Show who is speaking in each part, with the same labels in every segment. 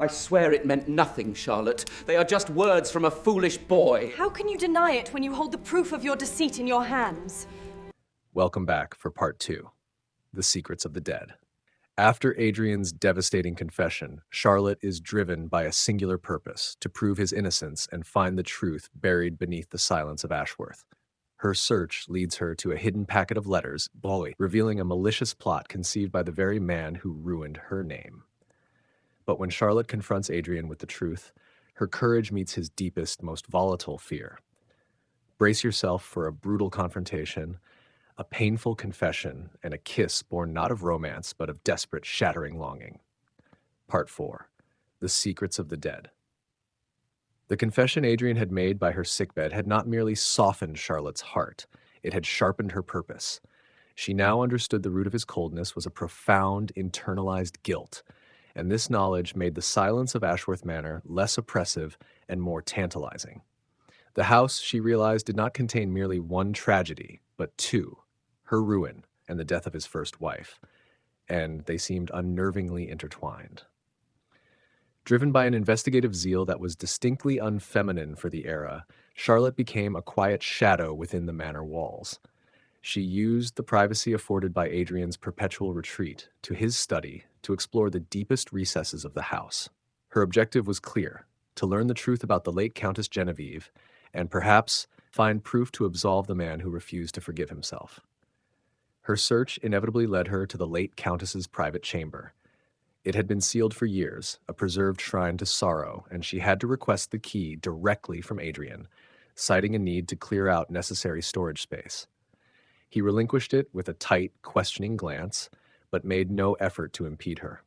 Speaker 1: I swear it meant nothing, Charlotte. They are just words from a foolish boy.
Speaker 2: How can you deny it when you hold the proof of your deceit in your hands?
Speaker 3: Welcome back for part 2, The Secrets of the Dead. After Adrian's devastating confession, Charlotte is driven by a singular purpose: to prove his innocence and find the truth buried beneath the silence of Ashworth. Her search leads her to a hidden packet of letters, revealing a malicious plot conceived by the very man who ruined her name. But when Charlotte confronts Adrian with the truth, her courage meets his deepest, most volatile fear. Brace yourself for a brutal confrontation, a painful confession, and a kiss born not of romance, but of desperate, shattering longing. Part 4. The Secrets of the Dead. The confession Adrian had made by her sickbed had not merely softened Charlotte's heart, it had sharpened her purpose. She now understood the root of his coldness was a profound, internalized guilt, and this knowledge made the silence of Ashworth Manor less oppressive and more tantalizing. The house, she realized, did not contain merely one tragedy, but two: her ruin and the death of his first wife, and they seemed unnervingly intertwined. Driven by an investigative zeal that was distinctly unfeminine for the era, Charlotte became a quiet shadow within the manor walls. She used the privacy afforded by Adrian's perpetual retreat to his study to explore the deepest recesses of the house. Her objective was clear: to learn the truth about the late Countess Genevieve, and perhaps find proof to absolve the man who refused to forgive himself. Her search inevitably led her to the late Countess's private chamber. It had been sealed for years, a preserved shrine to sorrow, and she had to request the key directly from Adrian, citing a need to clear out necessary storage space. He relinquished it with a tight, questioning glance, but made no effort to impede her.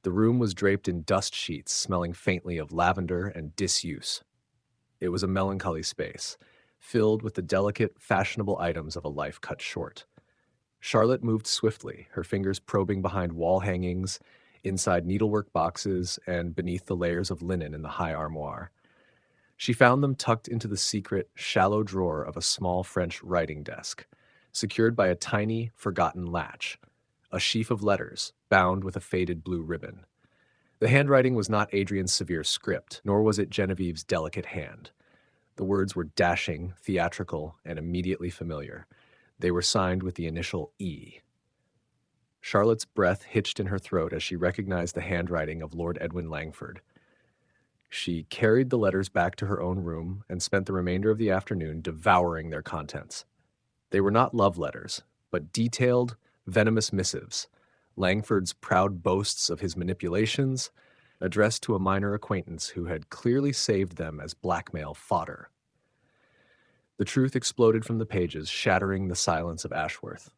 Speaker 3: The room was draped in dust sheets smelling faintly of lavender and disuse. It was a melancholy space, filled with the delicate, fashionable items of a life cut short. Charlotte moved swiftly, her fingers probing behind wall hangings, inside needlework boxes, and beneath the layers of linen in the high armoire. She found them tucked into the secret, shallow drawer of a small French writing desk, secured by a tiny, forgotten latch, a sheaf of letters bound with a faded blue ribbon. The handwriting was not Adrian's severe script, nor was it Genevieve's delicate hand. The words were dashing, theatrical, and immediately familiar. They were signed with the initial E. Charlotte's breath hitched in her throat as she recognized the handwriting of Lord Edwin Langford. She carried the letters back to her own room and spent the remainder of the afternoon devouring their contents. They were not love letters, but detailed, venomous missives, Langford's proud boasts of his manipulations, addressed to a minor acquaintance who had clearly saved them as blackmail fodder. The truth exploded from the pages, shattering the silence of Ashworth.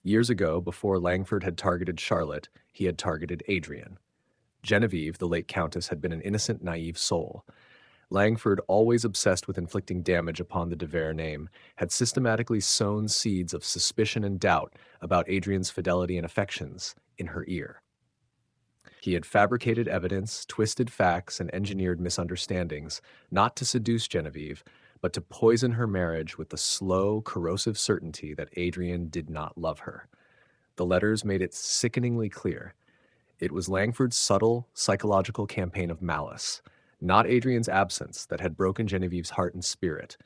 Speaker 3: Years ago, before Langford had targeted Charlotte, he had targeted Adrian. Genevieve, the late Countess, had been an innocent, naive soul. Langford, always obsessed with inflicting damage upon the de Vere name, had systematically sown seeds of suspicion and doubt about Adrian's fidelity and affections in her ear. He had fabricated evidence, twisted facts, and engineered misunderstandings, not to seduce Genevieve, but to poison her marriage with the slow, corrosive certainty that Adrian did not love her. The letters made it sickeningly clear. It was Langford's subtle, psychological campaign of malice, not Adrian's absence, that had broken Genevieve's heart and spirit,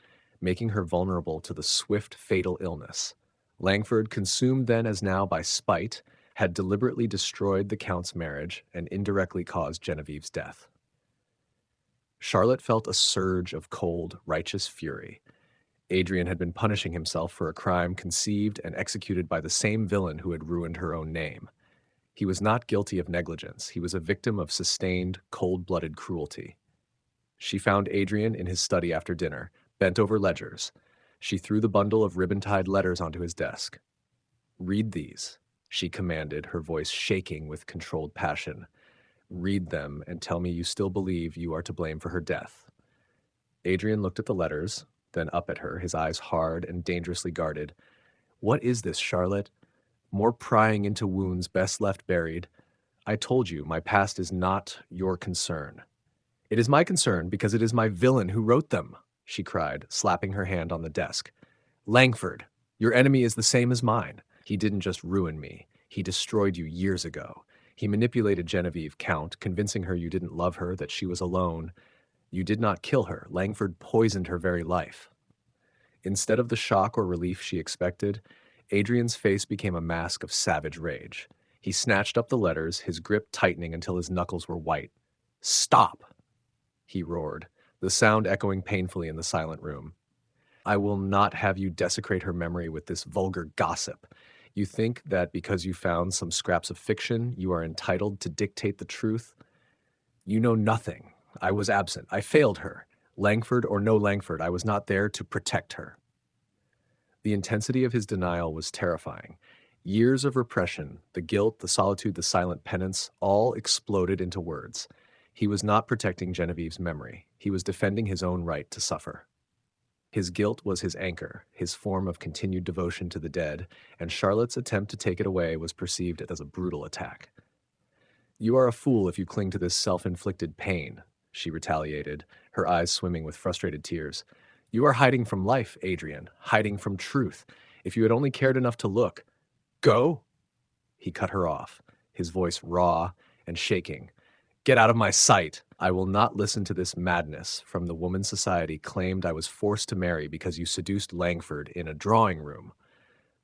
Speaker 3: making her vulnerable to the swift, fatal illness. Langford, consumed then as now by spite, had deliberately destroyed the Count's marriage and indirectly caused Genevieve's death. Charlotte felt a surge of cold, righteous fury. Adrian had been punishing himself for a crime conceived and executed by the same villain who had ruined her own name. He was not guilty of negligence. He was a victim of sustained, cold-blooded cruelty. She found Adrian in his study after dinner, bent over ledgers. She threw the bundle of ribbon-tied letters onto his desk. "Read these," she commanded, her voice shaking with controlled passion. "Read them and tell me you still believe you are to blame for her death." Adrian looked at the letters, then up at her, his eyes hard and dangerously guarded. "What is this, Charlotte? More prying into wounds best left buried. I told you, my past is not your concern." "It is my concern because it is my villain who wrote them," she cried, slapping her hand on the desk. "Langford, your enemy is the same as mine. He didn't just ruin me. He destroyed you years ago. He manipulated Genevieve, Count, convincing her you didn't love her, that she was alone. You did not kill her. Langford poisoned her very life. Instead of the shock or relief she expected, Adrian's face became a mask of savage rage. He snatched up the letters, his grip tightening until his knuckles were white. "Stop!" he roared, the sound echoing painfully in the silent room. "I will not have you desecrate her memory with this vulgar gossip. You think that because you found some scraps of fiction, you are entitled to dictate the truth? You know nothing. I was absent. I failed her. Langford or no Langford, I was not there to protect her." The intensity of his denial was terrifying. Years of repression, the guilt, the solitude, the silent penance, all exploded into words. He was not protecting Genevieve's memory. He was defending his own right to suffer. His guilt was his anchor, his form of continued devotion to the dead, and Charlotte's attempt to take it away was perceived as a brutal attack. "You are a fool if you cling to this self-inflicted pain," she retaliated, her eyes swimming with frustrated tears. "You are hiding from life, Adrian, hiding from truth. If you had only cared enough to look—" "Go!" He cut her off, his voice raw and shaking. "Get out of my sight! I will not listen to this madness from the woman society claimed I was forced to marry because you seduced Langford in a drawing room."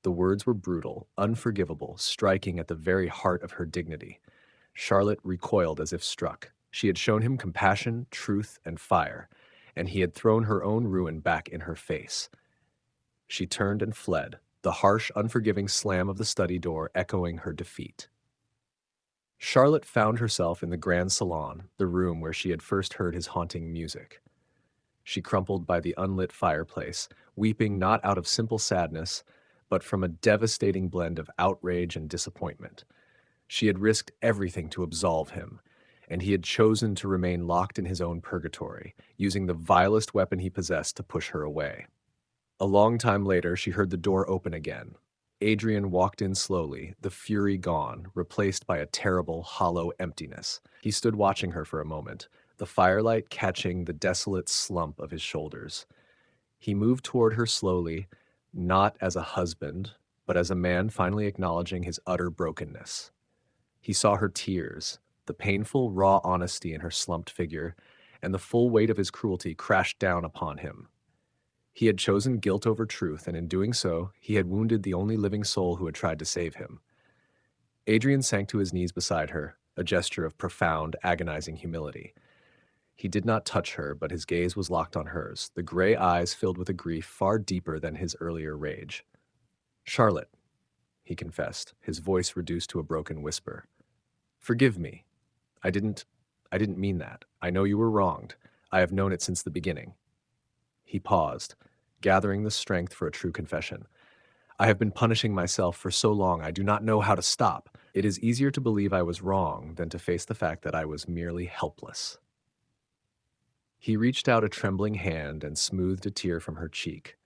Speaker 3: The words were brutal, unforgivable, striking at the very heart of her dignity. Charlotte recoiled as if struck. She had shown him compassion, truth, and fire, and he had thrown her own ruin back in her face. She turned and fled, the harsh, unforgiving slam of the study door echoing her defeat. Charlotte found herself in the grand salon, the room where she had first heard his haunting music. She crumpled by the unlit fireplace, weeping not out of simple sadness, but from a devastating blend of outrage and disappointment. She had risked everything to absolve him, and he had chosen to remain locked in his own purgatory, using the vilest weapon he possessed to push her away. A long time later, she heard the door open again. Adrian walked in slowly, the fury gone, replaced by a terrible, hollow emptiness. He stood watching her for a moment, the firelight catching the desolate slump of his shoulders. He moved toward her slowly, not as a husband, but as a man finally acknowledging his utter brokenness. He saw her tears, the painful, raw honesty in her slumped figure, and the full weight of his cruelty crashed down upon him. He had chosen guilt over truth, and in doing so, he had wounded the only living soul who had tried to save him. Adrian sank to his knees beside her, a gesture of profound, agonizing humility. He did not touch her, but his gaze was locked on hers, the gray eyes filled with a grief far deeper than his earlier rage. "Charlotte," he confessed, his voice reduced to a broken whisper. "Forgive me. I didn't mean that. I know you were wronged. I have known it since the beginning." He paused, gathering the strength for a true confession. "I have been punishing myself for so long I do not know how to stop. It is easier to believe I was wrong than to face the fact that I was merely helpless." He reached out a trembling hand and smoothed a tear from her cheek.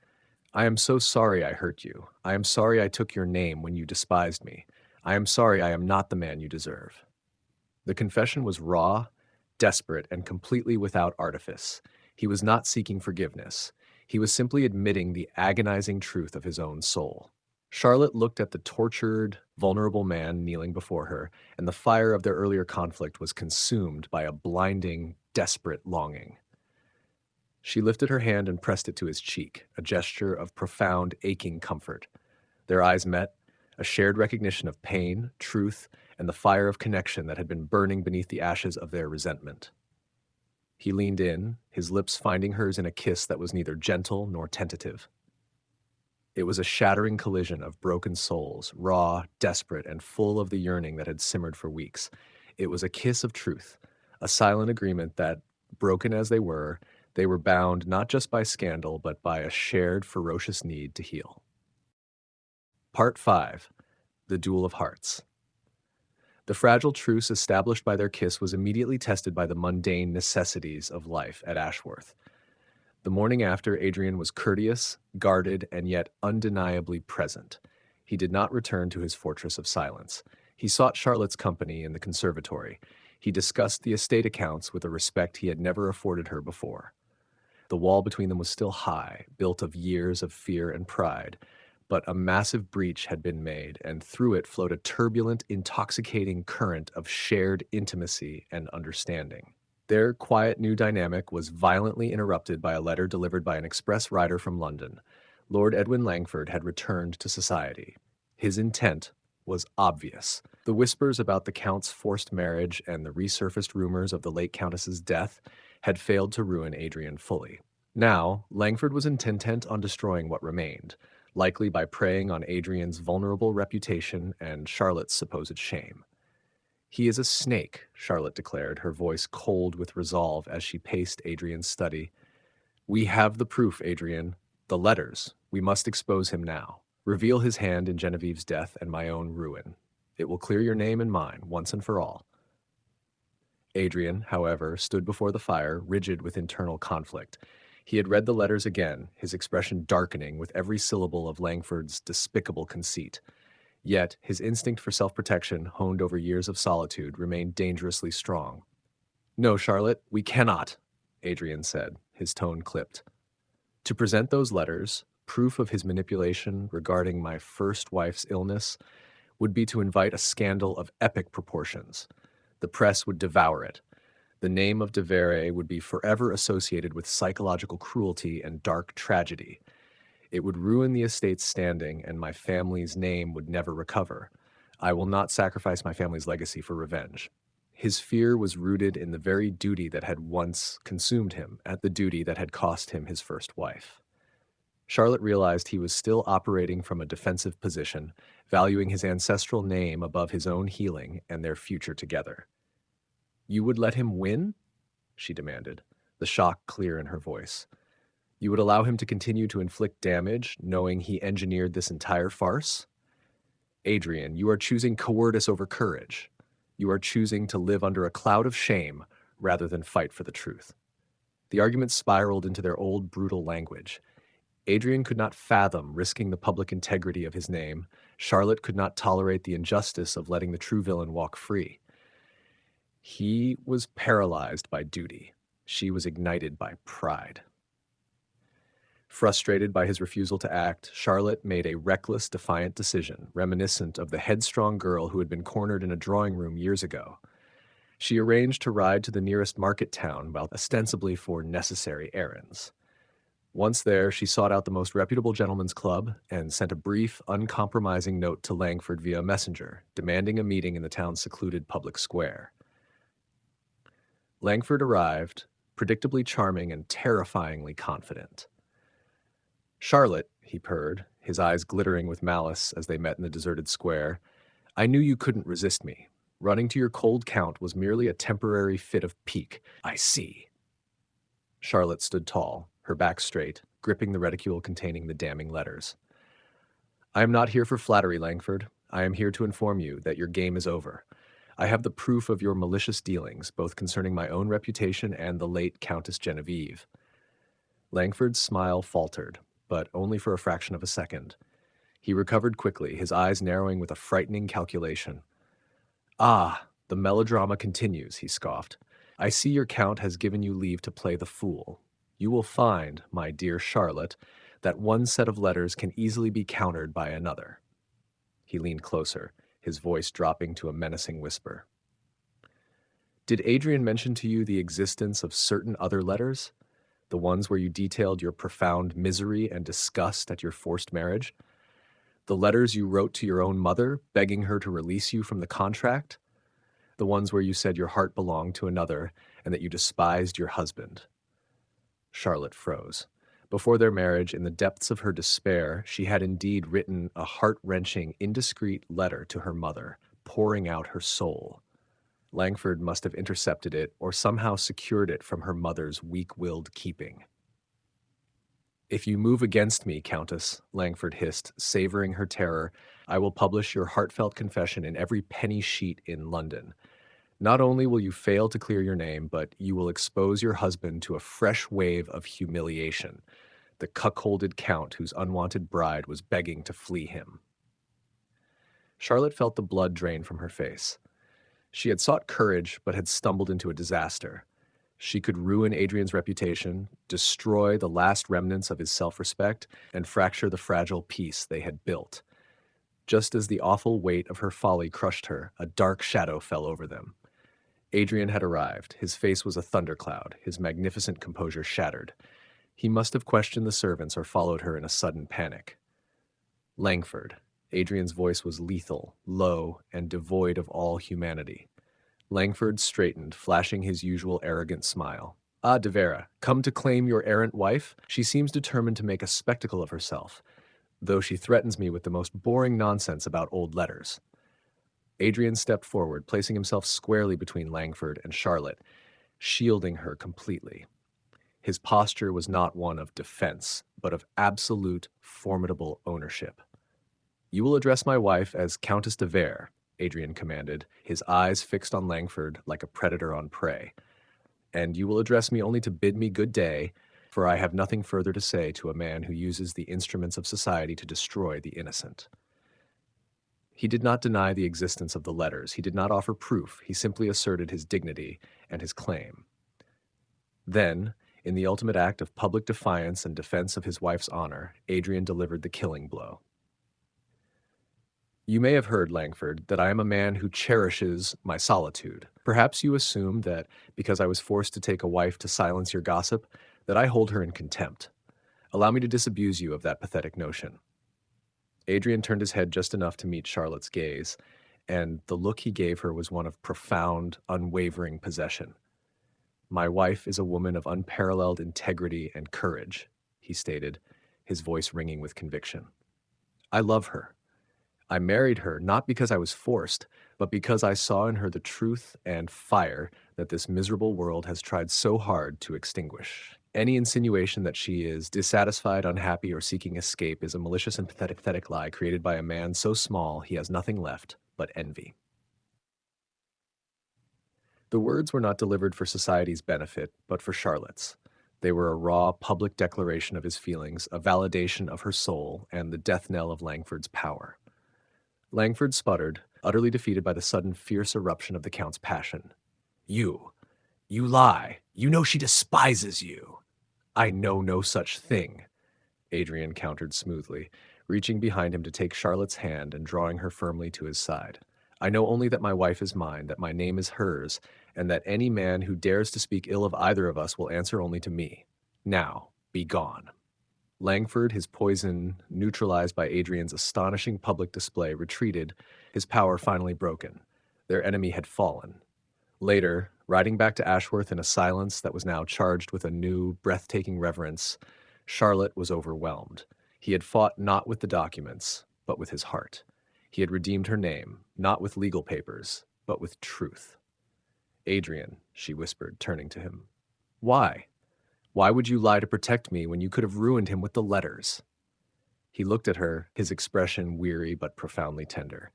Speaker 3: "I am so sorry I hurt you. I am sorry I took your name when you despised me. I am sorry I am not the man you deserve." The confession was raw, desperate, and completely without artifice. He was not seeking forgiveness. He was simply admitting the agonizing truth of his own soul. Charlotte looked at the tortured, vulnerable man kneeling before her, and the fire of their earlier conflict was consumed by a blinding, desperate longing. She lifted her hand and pressed it to his cheek, a gesture of profound, aching comfort. Their eyes met, a shared recognition of pain, truth, and the fire of connection that had been burning beneath the ashes of their resentment. He leaned in, his lips finding hers in a kiss that was neither gentle nor tentative. It was a shattering collision of broken souls, raw, desperate, and full of the yearning that had simmered for weeks. It was a kiss of truth, a silent agreement that, broken as they were bound not just by scandal, but by a shared, ferocious need to heal. Part 5. The Duel of Hearts. The fragile truce established by their kiss was immediately tested by the mundane necessities of life at Ashworth. The morning after, Adrian was courteous, guarded, and yet undeniably present. He did not return to his fortress of silence. He sought Charlotte's company in the conservatory. He discussed the estate accounts with a respect he had never afforded her before. The wall between them was still high, built of years of fear and pride, but a massive breach had been made, and through it flowed a turbulent, intoxicating current of shared intimacy and understanding. Their quiet new dynamic was violently interrupted by a letter delivered by an express rider from London. Lord Edwin Langford had returned to society. His intent was obvious. The whispers about the Count's forced marriage and the resurfaced rumors of the late Countess's death had failed to ruin Adrian fully. Now, Langford was intent on destroying what remained, likely by preying on Adrian's vulnerable reputation and Charlotte's supposed shame. "He is a snake," Charlotte declared, her voice cold with resolve as she paced Adrian's study. "We have the proof, Adrian. The letters. We must expose him now. Reveal his hand in Genevieve's death and my own ruin. It will clear your name and mine, once and for all." Adrian, however, stood before the fire, rigid with internal conflict. He had read the letters again, his expression darkening with every syllable of Langford's despicable conceit. Yet his instinct for self-protection, honed over years of solitude, remained dangerously strong. "No, Charlotte, we cannot," Adrian said, his tone clipped. "To present those letters, proof of his manipulation regarding my first wife's illness, would be to invite a scandal of epic proportions. The press would devour it. The name of de Vere would be forever associated with psychological cruelty and dark tragedy. It would ruin the estate's standing, and my family's name would never recover. I will not sacrifice my family's legacy for revenge." His fear was rooted in the very duty that had once consumed him, at the duty that had cost him his first wife. Charlotte realized he was still operating from a defensive position, valuing his ancestral name above his own healing and their future together. "You would let him win?" she demanded, the shock clear in her voice. "You would allow him to continue to inflict damage, knowing he engineered this entire farce? Adrian, you are choosing cowardice over courage. You are choosing to live under a cloud of shame rather than fight for the truth." The argument spiraled into their old brutal language. Adrian could not fathom risking the public integrity of his name. Charlotte could not tolerate the injustice of letting the true villain walk free. He was paralyzed by duty. She was ignited by pride. Frustrated by his refusal to act, Charlotte made a reckless, defiant decision, reminiscent of the headstrong girl who had been cornered in a drawing room years ago. She arranged to ride to the nearest market town, while ostensibly for necessary errands. Once there, she sought out the most reputable gentleman's club and sent a brief, uncompromising note to Langford via messenger, demanding a meeting in the town's secluded public square. Langford arrived, predictably charming and terrifyingly confident. "Charlotte," he purred, his eyes glittering with malice as they met in the deserted square, "I knew you couldn't resist me. Running to your cold count was merely a temporary fit of pique. I see." Charlotte stood tall, her back straight, gripping the reticule containing the damning letters. "I am not here for flattery, Langford. I am here to inform you that your game is over. I have the proof of your malicious dealings, both concerning my own reputation and the late Countess Genevieve." Langford's smile faltered, but only for a fraction of a second. He recovered quickly, his eyes narrowing with a frightening calculation. "Ah, the melodrama continues," he scoffed. "I see your Count has given you leave to play the fool. You will find, my dear Charlotte, that one set of letters can easily be countered by another." He leaned closer, his voice dropping to a menacing whisper. "Did Adrian mention to you the existence of certain other letters? The ones where you detailed your profound misery and disgust at your forced marriage? The letters you wrote to your own mother, begging her to release you from the contract? The ones where you said your heart belonged to another and that you despised your husband?" Charlotte froze. Before their marriage, in the depths of her despair, she had indeed written a heart-wrenching, indiscreet letter to her mother, pouring out her soul. Langford must have intercepted it or somehow secured it from her mother's weak-willed keeping. "If you move against me, Countess," Langford hissed, savoring her terror, "I will publish your heartfelt confession in every penny sheet in London. Not only will you fail to clear your name, but you will expose your husband to a fresh wave of humiliation, the cuckolded Count whose unwanted bride was begging to flee him." Charlotte felt the blood drain from her face. She had sought courage, but had stumbled into a disaster. She could ruin Adrian's reputation, destroy the last remnants of his self-respect, and fracture the fragile peace they had built. Just as the awful weight of her folly crushed her, a dark shadow fell over them. Adrian had arrived. His face was a thundercloud, his magnificent composure shattered. He must have questioned the servants or followed her in a sudden panic. Langford. Adrian's voice was lethal, low, and devoid of all humanity. Langford straightened, flashing his usual arrogant smile. "Ah, de Vere, come to claim your errant wife? She seems determined to make a spectacle of herself, though she threatens me with the most boring nonsense about old letters." Adrian stepped forward, placing himself squarely between Langford and Charlotte, shielding her completely. His posture was not one of defense, but of absolute, formidable ownership. "You will address my wife as Countess de Vere," Adrian commanded, his eyes fixed on Langford like a predator on prey. "And you will address me only to bid me good day, for I have nothing further to say to a man who uses the instruments of society to destroy the innocent." He did not deny the existence of the letters. He did not offer proof. He simply asserted his dignity and his claim. Then, in the ultimate act of public defiance and defense of his wife's honor, Adrian delivered the killing blow. "You may have heard, Langford, that I am a man who cherishes my solitude. Perhaps you assume that because I was forced to take a wife to silence your gossip, that I hold her in contempt. Allow me to disabuse you of that pathetic notion." Adrian turned his head just enough to meet Charlotte's gaze, and the look he gave her was one of profound, unwavering possession. "My wife is a woman of unparalleled integrity and courage," he stated, his voice ringing with conviction. "I love her. I married her not because I was forced, but because I saw in her the truth and fire that this miserable world has tried so hard to extinguish. Any insinuation that she is dissatisfied, unhappy, or seeking escape is a malicious and pathetic lie created by a man so small he has nothing left but envy." The words were not delivered for society's benefit, but for Charlotte's. They were a raw, public declaration of his feelings, a validation of her soul, and the death knell of Langford's power. Langford sputtered, utterly defeated by the sudden fierce eruption of the Count's passion. You lie. You know she despises you." "I know no such thing," Adrian countered smoothly, reaching behind him to take Charlotte's hand and drawing her firmly to his side. "I know only that my wife is mine, that my name is hers, and that any man who dares to speak ill of either of us will answer only to me. Now, be gone." Langford, his poison neutralized by Adrian's astonishing public display, retreated, his power finally broken. Their enemy had fallen. Later, riding back to Ashworth in a silence that was now charged with a new, breathtaking reverence, Charlotte was overwhelmed. He had fought not with the documents, but with his heart. He had redeemed her name, not with legal papers, but with truth. "Adrian," she whispered, turning to him. "Why? Why would you lie to protect me when you could have ruined him with the letters?" He looked at her, his expression weary but profoundly tender.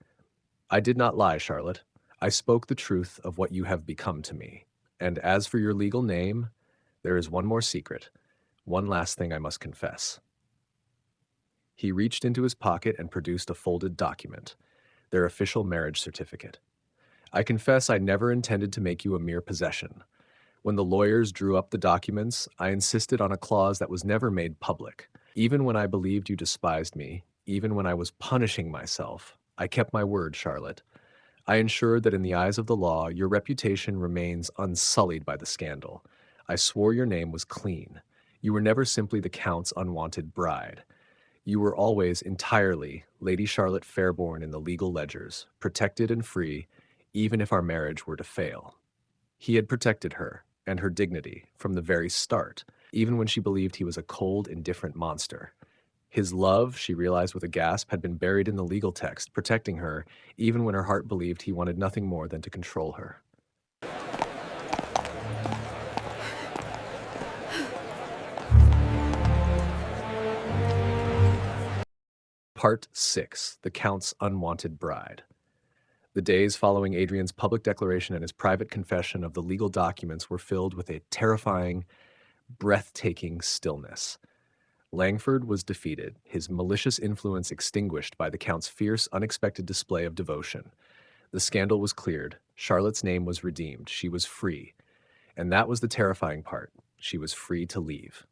Speaker 3: "I did not lie, Charlotte. I spoke the truth of what you have become to me. And as for your legal name, there is one more secret, one last thing I must confess." He reached into his pocket and produced a folded document, their official marriage certificate. "I confess I never intended to make you a mere possession. When the lawyers drew up the documents, I insisted on a clause that was never made public. Even when I believed you despised me, even when I was punishing myself, I kept my word, Charlotte. I ensured that in the eyes of the law, your reputation remains unsullied by the scandal. I swore your name was clean. You were never simply the Count's unwanted bride. You were always entirely Lady Charlotte Fairborne in the legal ledgers, protected and free, even if our marriage were to fail." He had protected her and her dignity from the very start, even when she believed he was a cold, indifferent monster. His love, she realized with a gasp, had been buried in the legal text, protecting her, even when her heart believed he wanted nothing more than to control her. Part 6. The Count's Unwanted Bride. The days following Adrian's public declaration and his private confession of the legal documents were filled with a terrifying, breathtaking stillness. Langford was defeated, his malicious influence extinguished by the Count's fierce, unexpected display of devotion. The scandal was cleared. Charlotte's name was redeemed. She was free. And that was the terrifying part. She was free to leave.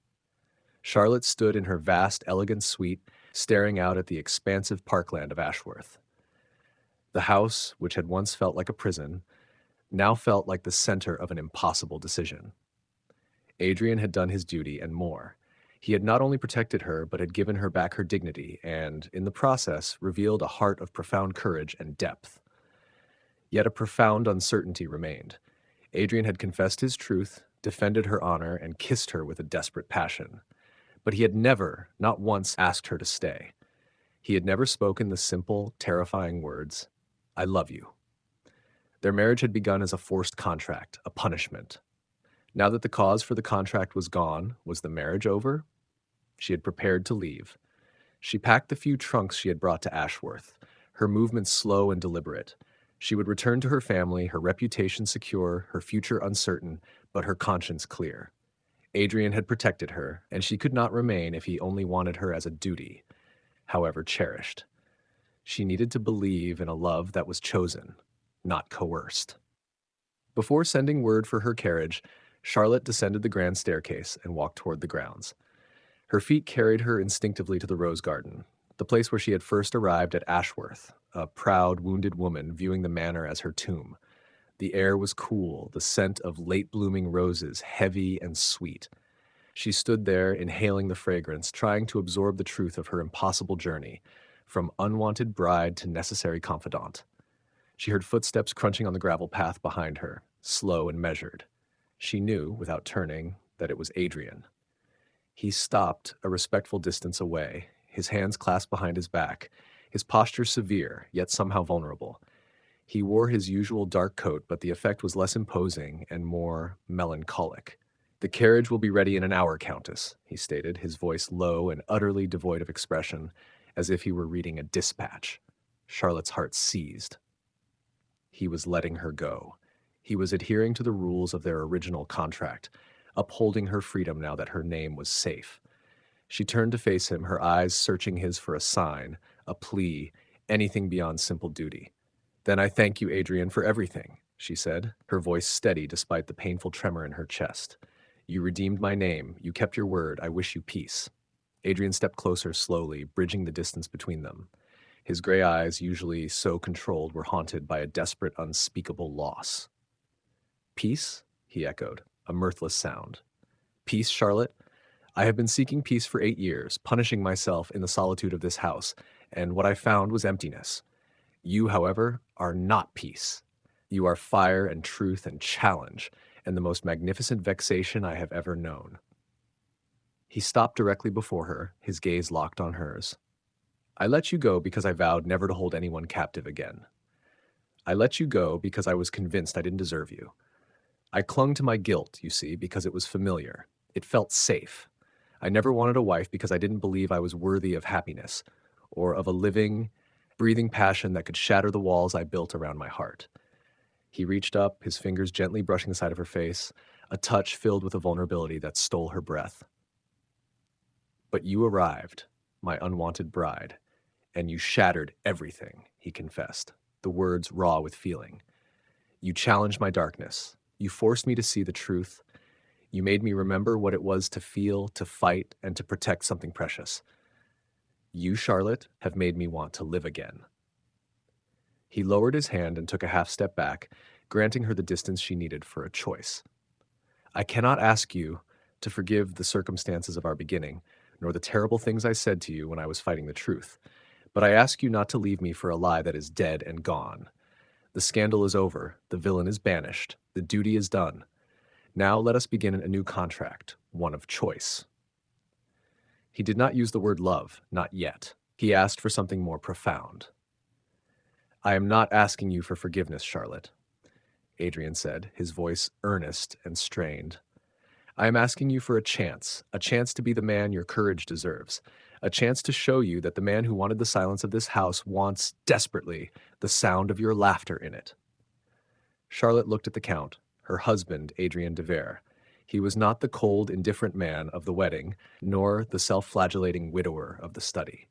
Speaker 3: Charlotte stood in her vast, elegant suite, staring out at the expansive parkland of Ashworth. The house, which had once felt like a prison, now felt like the center of an impossible decision. Adrian had done his duty and more. He had not only protected her, but had given her back her dignity and, in the process, revealed a heart of profound courage and depth. Yet a profound uncertainty remained. Adrian had confessed his truth, defended her honor, and kissed her with a desperate passion. But he had never, not once, asked her to stay. He had never spoken the simple, terrifying words, "I love you." Their marriage had begun as a forced contract, a punishment. Now that the cause for the contract was gone, was the marriage over? She had prepared to leave. She packed the few trunks she had brought to Ashworth, her movements slow and deliberate. She would return to her family, her reputation secure, her future uncertain, but her conscience clear. Adrian had protected her, and she could not remain if he only wanted her as a duty, however cherished. She needed to believe in a love that was chosen, not coerced. Before sending word for her carriage, Charlotte descended the grand staircase and walked toward the grounds. Her feet carried her instinctively to the rose garden, the place where she had first arrived at Ashworth, a proud, wounded woman viewing the manor as her tomb. The air was cool, the scent of late-blooming roses heavy and sweet. She stood there, inhaling the fragrance, trying to absorb the truth of her impossible journey, from unwanted bride to necessary confidant. She heard footsteps crunching on the gravel path behind her, slow and measured. She knew, without turning, that it was Adrian. He stopped a respectful distance away, his hands clasped behind his back, his posture severe, yet somehow vulnerable. He wore his usual dark coat, but the effect was less imposing and more melancholic. "The carriage will be ready in an hour, Countess," he stated, his voice low and utterly devoid of expression, as if he were reading a dispatch. Charlotte's heart seized. He was letting her go. He was adhering to the rules of their original contract, upholding her freedom now that her name was safe. She turned to face him, her eyes searching his for a sign, a plea, anything beyond simple duty. "Then I thank you, Adrian, for everything," she said, her voice steady despite the painful tremor in her chest. "You redeemed my name. You kept your word. I wish you peace." Adrian stepped closer slowly, bridging the distance between them. His gray eyes, usually so controlled, were haunted by a desperate, unspeakable loss. "Peace?" he echoed, a mirthless sound. "Peace, Charlotte? I have been seeking peace for 8 years, punishing myself in the solitude of this house, and what I found was emptiness. You, however, are not peace. You are fire and truth and challenge, and the most magnificent vexation I have ever known." He stopped directly before her, his gaze locked on hers. "I let you go because I vowed never to hold anyone captive again. I let you go because I was convinced I didn't deserve you. I clung to my guilt, you see, because it was familiar. It felt safe. I never wanted a wife because I didn't believe I was worthy of happiness, or of a living, breathing passion that could shatter the walls I built around my heart." He reached up, his fingers gently brushing the side of her face, a touch filled with a vulnerability that stole her breath. "But you arrived, my unwanted bride, and you shattered everything," he confessed, the words raw with feeling. "You challenged my darkness. You forced me to see the truth. You made me remember what it was to feel, to fight, and to protect something precious. You, Charlotte, have made me want to live again." He lowered his hand and took a half step back, granting her the distance she needed for a choice. "I cannot ask you to forgive the circumstances of our beginning, nor the terrible things I said to you when I was fighting the truth, but I ask you not to leave me for a lie that is dead and gone. The scandal is over, the villain is banished, the duty is done. Now let us begin a new contract, one of choice." He did not use the word love, not yet. He asked for something more profound. "I am not asking you for forgiveness, Charlotte," Adrian said, his voice earnest and strained. "I am asking you for a chance to be the man your courage deserves, a chance to show you that the man who wanted the silence of this house wants, desperately, the sound of your laughter in it." Charlotte looked at the Count, her husband, Adrian de Vere. He was not the cold, indifferent man of the wedding, nor the self-flagellating widower of the study.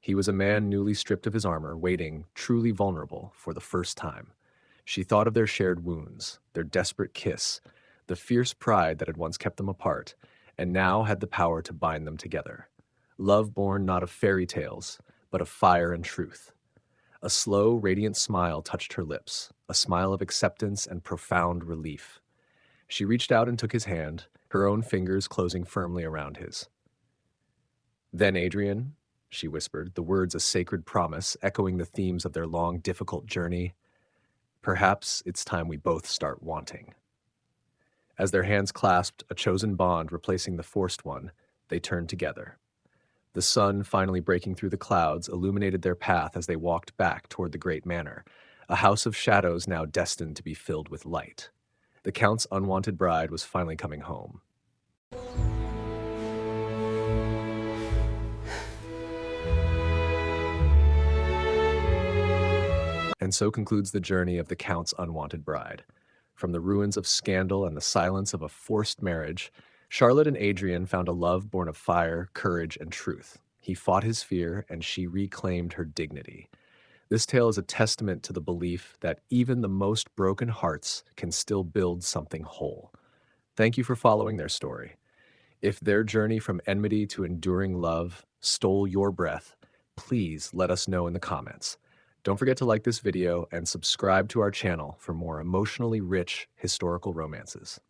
Speaker 3: He was a man newly stripped of his armor, waiting, truly vulnerable, for the first time. She thought of their shared wounds, their desperate kiss, the fierce pride that had once kept them apart, and now had the power to bind them together. Love born not of fairy tales, but of fire and truth. A slow, radiant smile touched her lips, a smile of acceptance and profound relief. She reached out and took his hand, her own fingers closing firmly around his. "Then, Adrian," she whispered, the words a sacred promise, echoing the themes of their long, difficult journey, "perhaps it's time we both start wanting." As their hands clasped, a chosen bond replacing the forced one, they turned together. The sun, finally breaking through the clouds, illuminated their path as they walked back toward the great manor, a house of shadows now destined to be filled with light. The Count's unwanted bride was finally coming home. And so concludes the journey of the Count's unwanted bride. From the ruins of scandal and the silence of a forced marriage, Charlotte and Adrian found a love born of fire, courage, and truth. He fought his fear, and she reclaimed her dignity. This tale is a testament to the belief that even the most broken hearts can still build something whole. Thank you for following their story. If their journey from enmity to enduring love stole your breath, please let us know in the comments. Don't forget to like this video and subscribe to our channel for more emotionally rich historical romances.